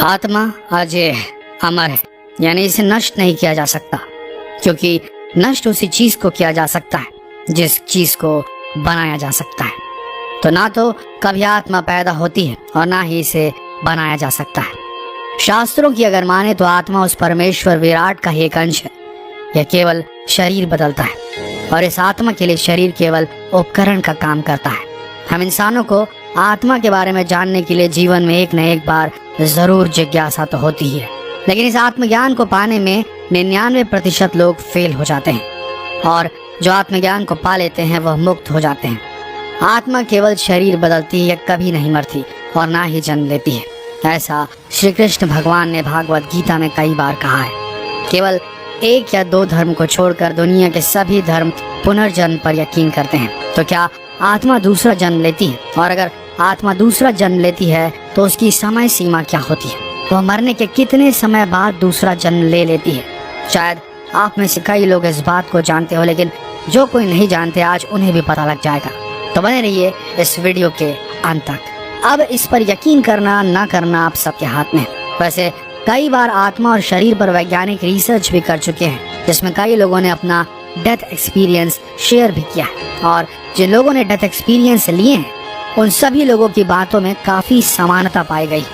आत्मा अजय है, अमर है, यानी इसे नष्ट नहीं किया जा सकता, क्योंकि नष्ट उसी चीज को किया जा सकता है जिस चीज को बनाया जा सकता है। तो ना तो कभी आत्मा पैदा होती है और ना ही इसे बनाया जा सकता है। शास्त्रों की अगर माने तो आत्मा उस परमेश्वर विराट का ही एक अंश है। यह केवल शरीर बदलता है और इस आत्मा के लिए शरीर केवल उपकरण का काम करता है। हम इंसानों को आत्मा के बारे में जानने के लिए जीवन में एक न एक बार जरूर जिज्ञासा तो होती ही है, लेकिन इस आत्मज्ञान को पाने में 99% लोग फेल हो जाते हैं और जो आत्मज्ञान को पा लेते हैं वह मुक्त हो जाते हैं। आत्मा केवल शरीर बदलती है, कभी नहीं मरती और ना ही जन्म लेती है। ऐसा श्री कृष्ण भगवान ने भागवत गीता में कई बार कहा है। केवल 1 या 2 धर्म को छोड़कर दुनिया के सभी धर्म पुनर्जन्म पर यकीन करते हैं। तो क्या आत्मा दूसरा जन्म लेती है? और अगर आत्मा दूसरा जन्म लेती है तो उसकी समय सीमा क्या होती है? वह मरने के कितने समय बाद दूसरा जन्म ले लेती है? शायद आप में से कई लोग इस बात को जानते हो, लेकिन जो कोई नहीं जानते आज उन्हें भी पता लग जाएगा। तो बने रहिए इस वीडियो के अंत तक। अब इस पर यकीन करना ना करना आप सबके हाथ में। वैसे कई बार आत्मा और शरीर पर वैज्ञानिक रिसर्च भी कर चुके हैं, जिसमें कई लोगों ने अपना डेथ एक्सपीरियंस शेयर भी किया है और जिन लोगों ने डेथ एक्सपीरियंस लिए हैं उन सभी लोगों की बातों में काफी समानता पाई गई।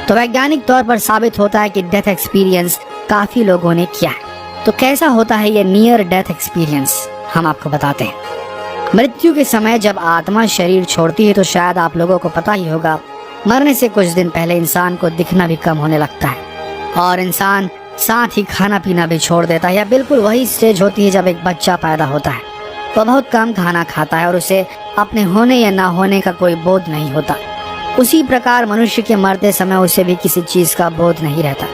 तो वैज्ञानिक तौर पर साबित होता है कि डेथ एक्सपीरियंस काफी लोगों ने किया है। तो कैसा होता है ये नियर डेथ एक्सपीरियंस, हम आपको बताते हैं। मृत्यु के समय जब आत्मा शरीर छोड़ती है तो शायद आप लोगों को पता ही होगा, मरने से कुछ दिन पहले इंसान को दिखना भी कम होने लगता है और इंसान साथ ही खाना पीना भी छोड़ देता है। या बिल्कुल वही स्टेज होती है जब एक बच्चा पैदा होता है। वह बहुत कम खाना खाता है और उसे अपने होने या ना होने का कोई बोध नहीं होता। उसी प्रकार मनुष्य के मरते समय उसे भी किसी चीज का बोध नहीं रहता।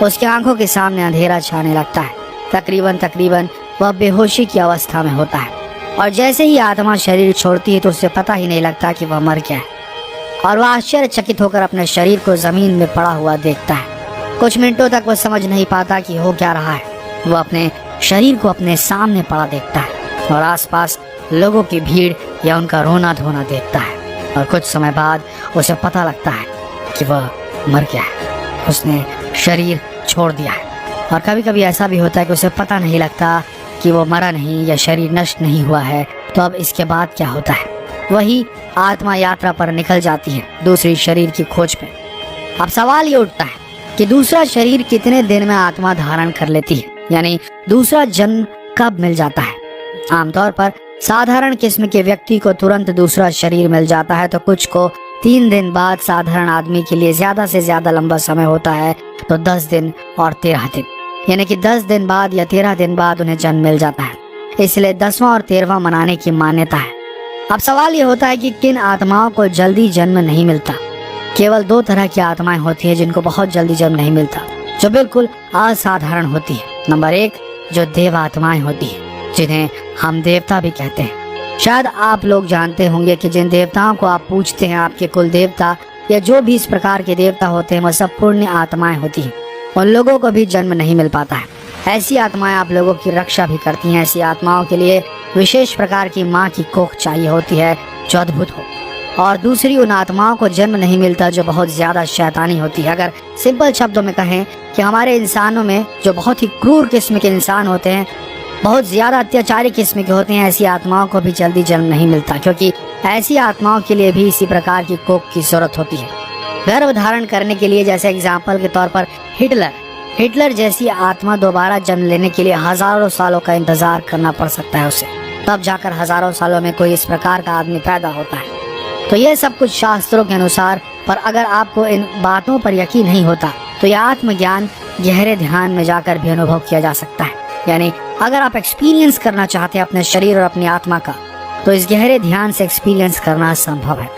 उसकी आंखों के सामने अंधेरा छाने लगता है। तकरीबन वह बेहोशी की अवस्था में होता है और जैसे ही आत्मा शरीर छोड़ती है तो उसे पता ही नहीं लगता कि वह मर गया है और वह आश्चर्यचकित होकर अपने शरीर को जमीन में पड़ा हुआ देखता है। कुछ मिनटों तक वह समझ नहीं पाता कि हो क्या रहा है। वह अपने शरीर को अपने सामने पड़ा देखता है और आसपास लोगों की भीड़ या उनका रोना धोना देखता है और कुछ समय बाद उसे पता लगता है कि वह मर गया है, उसने शरीर छोड़ दिया है। और कभी कभी ऐसा भी होता है कि उसे पता नहीं लगता कि वो मरा नहीं या शरीर नष्ट नहीं हुआ है। तो अब इसके बाद क्या होता है? वही आत्मा यात्रा पर निकल जाती है दूसरी शरीर की खोज में। अब सवाल ये उठता है कि दूसरा शरीर कितने दिन में आत्मा धारण कर लेती है, यानी दूसरा जन्म कब मिल जाता है? आमतौर पर साधारण किस्म के व्यक्ति को तुरंत दूसरा शरीर मिल जाता है, तो कुछ को 3 दिन बाद, साधारण आदमी के लिए ज्यादा से ज्यादा लंबा समय होता है तो 10 दिन और 13 दिन, यानी कि 10 दिन बाद या 13 दिन बाद उन्हें जन्म मिल जाता है। इसलिए 10वां और 13वां मनाने की मान्यता है। अब सवाल ये होता है कि किन आत्माओं को जल्दी जन्म नहीं मिलता? केवल 2 तरह की आत्माएं होती है जिनको बहुत जल्दी जन्म नहीं मिलता, जो बिल्कुल असाधारण होती है। नंबर 1, जो देव आत्माएं होती है, जिन्हें हम देवता भी कहते हैं। शायद आप लोग जानते होंगे कि जिन देवताओं को आप पूछते हैं, आपके कुल देवता या जो भी इस प्रकार के देवता होते हैं, वह सब पुण्य आत्माएं होती हैं। उन लोगों को भी जन्म नहीं मिल पाता है। ऐसी आत्माएं आप लोगों की रक्षा भी करती हैं। ऐसी आत्माओं के लिए विशेष प्रकार की माँ की कोख चाहिए होती है जो अद्भुत हो। और दूसरी उन आत्माओं को जन्म नहीं मिलता जो बहुत ज्यादा शैतानी होती है। अगर सिंपल शब्दों में कहें कि हमारे इंसानों में जो बहुत ही क्रूर किस्म के इंसान होते हैं, बहुत ज्यादा अत्याचारी किस्म के होते हैं, ऐसी आत्माओं को भी जल्दी जन्म नहीं मिलता, क्योंकि ऐसी आत्माओं के लिए भी इसी प्रकार की कोख की जरूरत होती है गर्भ धारण करने के लिए। जैसे एग्जाम्पल के तौर पर हिटलर जैसी आत्मा दोबारा जन्म लेने के लिए हजारों सालों का इंतजार करना पड़ सकता है उसे, तब जाकर हजारों सालों में कोई इस प्रकार का आदमी पैदा होता है। तो ये सब कुछ शास्त्रों के अनुसार, पर अगर आपको इन बातों पर यकीन नहीं होता तो यह आत्मज्ञान गहरे ध्यान में जाकर भी अनुभव किया जा सकता है। यानी अगर आप एक्सपीरियंस करना चाहते हैं अपने शरीर और अपनी आत्मा का, तो इस गहरे ध्यान से एक्सपीरियंस करना संभव है।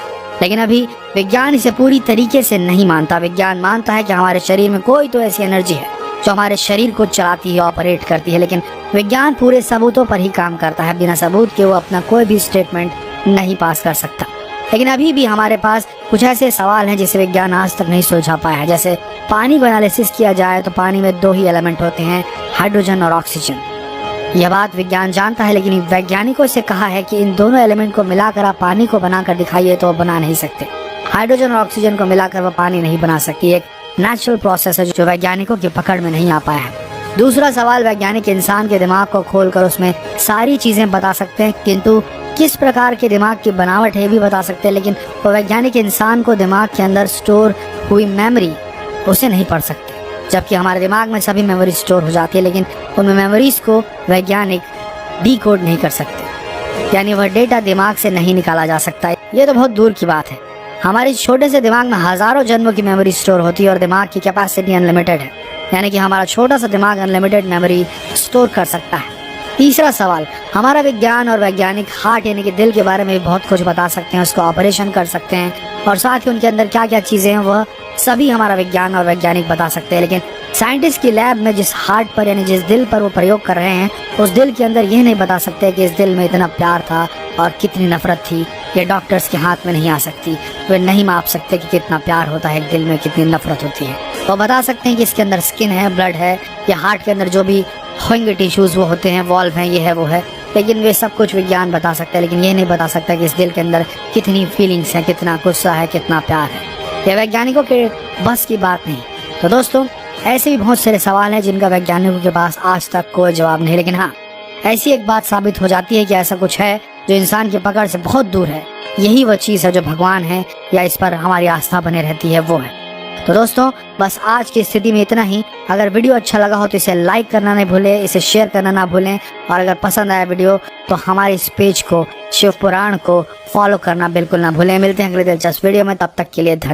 लेकिन अभी विज्ञान इसे पूरी तरीके से नहीं मानता। विज्ञान मानता है कि हमारे शरीर में कोई तो ऐसी एनर्जी है जो हमारे शरीर को चलाती है, ऑपरेट करती है, लेकिन विज्ञान पूरे सबूतों पर ही काम करता है। बिना सबूत के वो अपना कोई भी स्टेटमेंट नहीं पास कर सकता। लेकिन अभी भी हमारे पास कुछ ऐसे सवाल हैं जिसे विज्ञान आज तक नहीं सुलझा पाया है। जैसे पानी को एनालिसिस किया जाए तो पानी में 2 ही एलिमेंट होते हैं, हाइड्रोजन और ऑक्सीजन। यह बात विज्ञान जानता है, लेकिन वैज्ञानिकों से कहा है कि इन दोनों एलिमेंट को मिलाकर आप पानी को बनाकर दिखाइए, तो वो बना नहीं सकते। हाइड्रोजन और ऑक्सीजन को मिलाकर वह पानी नहीं बना सकती। एक नेचुरल प्रोसेस है जो वैज्ञानिकों की पकड़ में नहीं आ पाया है। दूसरा सवाल, वैज्ञानिक इंसान के दिमाग को खोलकर उसमें सारी चीजें बता सकते हैं, किंतु किस प्रकार के दिमाग की बनावट है भी बता सकते हैं, लेकिन वो वैज्ञानिक इंसान को दिमाग के अंदर स्टोर हुई मेमोरी उसे नहीं पढ़ सकते। जबकि हमारे दिमाग में सभी मेमोरी स्टोर हो जाती है, लेकिन उन मेमोरीज को वैज्ञानिक डिकोड नहीं कर सकते, यानी वह डेटा दिमाग से नहीं निकाला जा सकता। ये तो बहुत दूर की बात है। हमारे छोटे से दिमाग में हजारों जन्मों की मेमोरी स्टोर होती है और दिमाग की कैपेसिटी अनलिमिटेड है, यानी कि हमारा छोटा सा दिमाग अनलिमिटेड मेमोरी स्टोर कर सकता है। तीसरा सवाल, हमारा विज्ञान और वैज्ञानिक हार्ट यानी कि दिल के बारे में भी बहुत कुछ बता सकते हैं, उसको ऑपरेशन कर सकते हैं और साथ ही उनके अंदर क्या क्या चीजें हैं वह सभी हमारा विज्ञान और वैज्ञानिक बता सकते हैं। लेकिन साइंटिस्ट की लैब में जिस हार्ट पर यानी जिस दिल पर वो प्रयोग कर रहे हैं, उस दिल के अंदर ये नहीं बता सकते कि इस दिल में इतना प्यार था और कितनी नफरत थी। ये डॉक्टर्स के हाथ में नहीं आ सकती। वे नहीं माप सकते कि कितना प्यार होता है एक दिल में, कितनी नफरत होती है। तो बता सकते हैं कि इसके अंदर स्किन है, ब्लड है, या हार्ट के अंदर जो भी होंगे टिश्यूज वो होते हैं, वॉल्व हैं, ये है वो है, लेकिन वे सब कुछ विज्ञान बता सकते हैं, लेकिन ये नहीं बता सकता कि इस दिल के अंदर कितनी फीलिंग्स है, कितना गुस्सा है, कितना प्यार है। ये वैज्ञानिकों के बस की बात नहीं। तो दोस्तों, ऐसे भी बहुत सारे सवाल हैं जिनका वैज्ञानिकों के पास आज तक कोई जवाब नहीं, लेकिन हाँ, ऐसी एक बात साबित हो जाती है कि ऐसा कुछ है जो इंसान की पकड़ से बहुत दूर है। यही वो चीज़ है जो भगवान है या इस पर हमारी आस्था बने रहती है, वो है। तो दोस्तों, बस आज की स्थिति में इतना ही। अगर वीडियो अच्छा लगा हो तो इसे लाइक करना नहीं भूलें, इसे शेयर करना ना भूलें, और अगर पसंद आया वीडियो तो हमारे इस पेज को, शिव पुराण को फॉलो करना बिल्कुल ना भूलें। मिलते हैं अगले दिलचस्प वीडियो में, तब तक के लिए धन्यवाद।